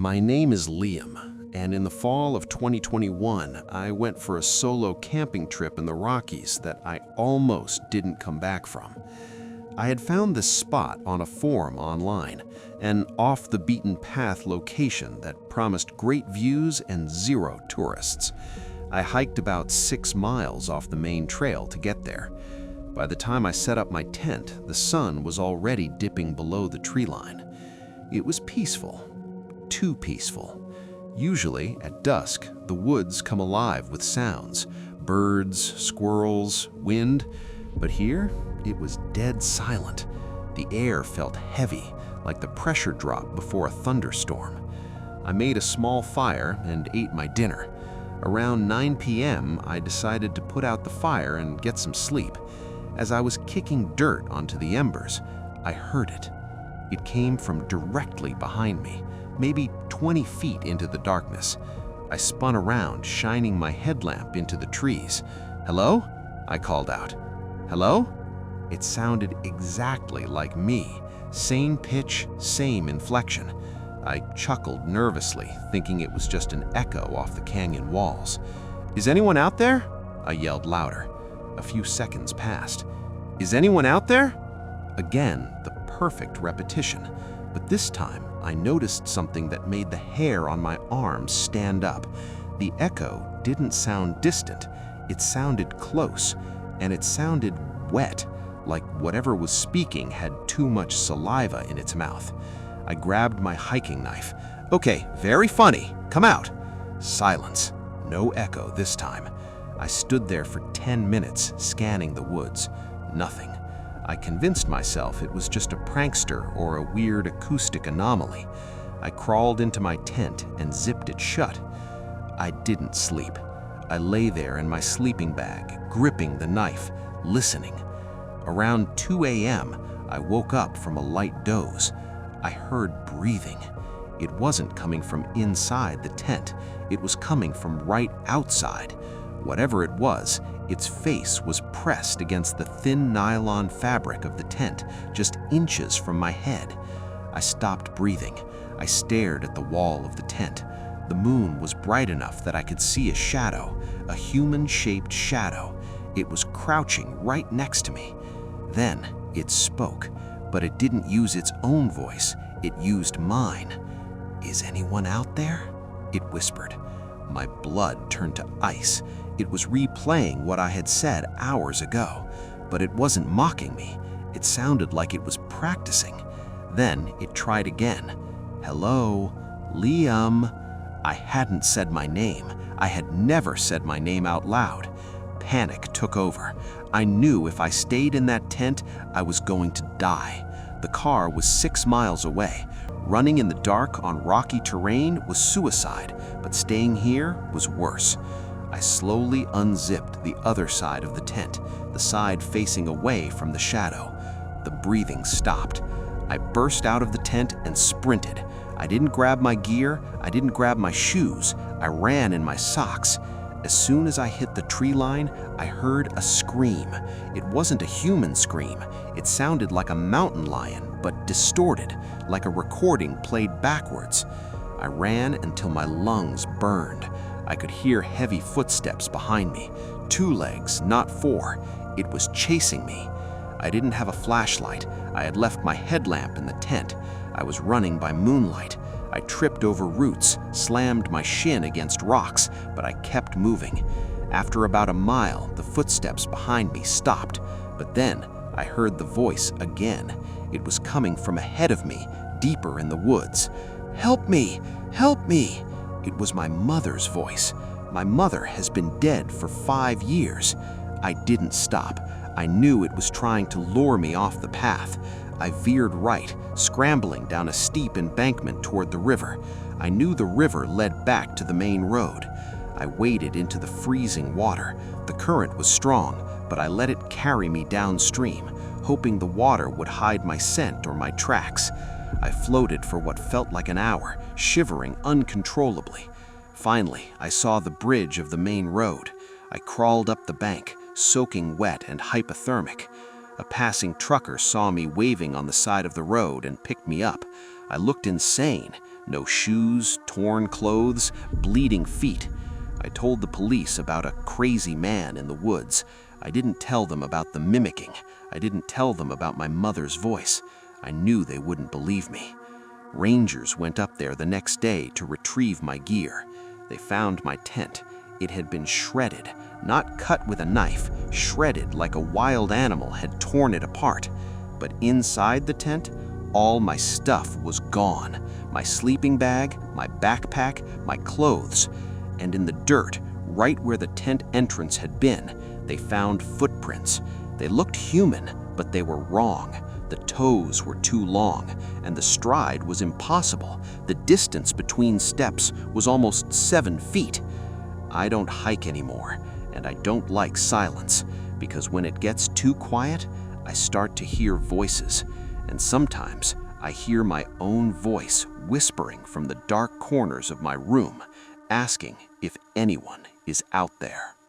My name is Liam, and in the fall of 2021, I went for a solo camping trip in the Rockies that I almost didn't come back from. I had found this spot on a forum online, an off-the-beaten-path location that promised great views and zero tourists. I hiked about 6 miles off the main trail to get there. By the time I set up my tent, the sun was already dipping below the tree line. It was peaceful. Too peaceful. Usually, at dusk, the woods come alive with sounds, birds, squirrels, wind, but here it was dead silent. The air felt heavy, like the pressure drop before a thunderstorm. I made a small fire and ate my dinner. Around 9 p.m., I decided to put out the fire and get some sleep. As I was kicking dirt onto the embers, I heard it. It came from directly behind me, maybe 20 feet into the darkness. I spun around, shining my headlamp into the trees. "Hello?" I called out. "Hello?" It sounded exactly like me. Same pitch, same inflection. I chuckled nervously, thinking it was just an echo off the canyon walls. "Is anyone out there?" I yelled louder. A few seconds passed. "Is anyone out there?" Again, the perfect repetition, but this time I noticed something that made the hair on my arms stand up. The echo didn't sound distant, it sounded close, and it sounded wet, like whatever was speaking had too much saliva in its mouth. I grabbed my hiking knife. "Okay, very funny, come out." Silence. No echo this time. I stood there for 10 minutes, scanning the woods. Nothing. I convinced myself it was just a prankster or a weird acoustic anomaly. I crawled into my tent and zipped it shut. I didn't sleep. I lay there in my sleeping bag, gripping the knife, listening. Around 2 a.m., I woke up from a light doze. I heard breathing. It wasn't coming from inside the tent. It was coming from right outside. Whatever it was, its face was pressed against the thin nylon fabric of the tent, just inches from my head. I stopped breathing. I stared at the wall of the tent. The moon was bright enough that I could see a shadow, a human-shaped shadow. It was crouching right next to me. Then it spoke, but it didn't use its own voice. It used mine. "Is anyone out there?" It whispered. My blood turned to ice. It was replaying what I had said hours ago, but it wasn't mocking me. It sounded like it was practicing. Then it tried again. "Hello, Liam." I hadn't said my name. I had never said my name out loud. Panic took over. I knew if I stayed in that tent, I was going to die. The car was 6 miles away. Running in the dark on rocky terrain was suicide, but staying here was worse. I slowly unzipped the other side of the tent, the side facing away from the shadow. The breathing stopped. I burst out of the tent and sprinted. I didn't grab my gear, I didn't grab my shoes. I ran in my socks. As soon as I hit the tree line, I heard a scream. It wasn't a human scream. It sounded like a mountain lion, but distorted, like a recording played backwards. I ran until my lungs burned. I could hear heavy footsteps behind me. 2 legs, not 4. It was chasing me. I didn't have a flashlight. I had left my headlamp in the tent. I was running by moonlight. I tripped over roots, slammed my shin against rocks, but I kept moving. After about a mile, the footsteps behind me stopped, but then I heard the voice again. It was coming from ahead of me, deeper in the woods. "Help me! Help me!" It was my mother's voice. My mother has been dead for 5 years. I didn't stop. I knew it was trying to lure me off the path. I veered right, scrambling down a steep embankment toward the river. I knew the river led back to the main road. I waded into the freezing water. The current was strong, but I let it carry me downstream, hoping the water would hide my scent or my tracks. I floated for what felt like an hour, shivering uncontrollably. Finally, I saw the bridge of the main road. I crawled up the bank, soaking wet and hypothermic. A passing trucker saw me waving on the side of the road and picked me up. I looked insane. No shoes, torn clothes, bleeding feet. I told the police about a crazy man in the woods. I didn't tell them about the mimicking. I didn't tell them about my mother's voice. I knew they wouldn't believe me. Rangers went up there the next day to retrieve my gear. They found my tent. It had been shredded, not cut with a knife, shredded like a wild animal had torn it apart. But inside the tent, all my stuff was gone. My sleeping bag, my backpack, my clothes. And in the dirt, right where the tent entrance had been, they found footprints. They looked human, but they were wrong. The toes were too long, and the stride was impossible. The distance between steps was almost 7 feet. I don't hike anymore, and I don't like silence, because when it gets too quiet, I start to hear voices, and sometimes I hear my own voice whispering from the dark corners of my room, asking if anyone is out there.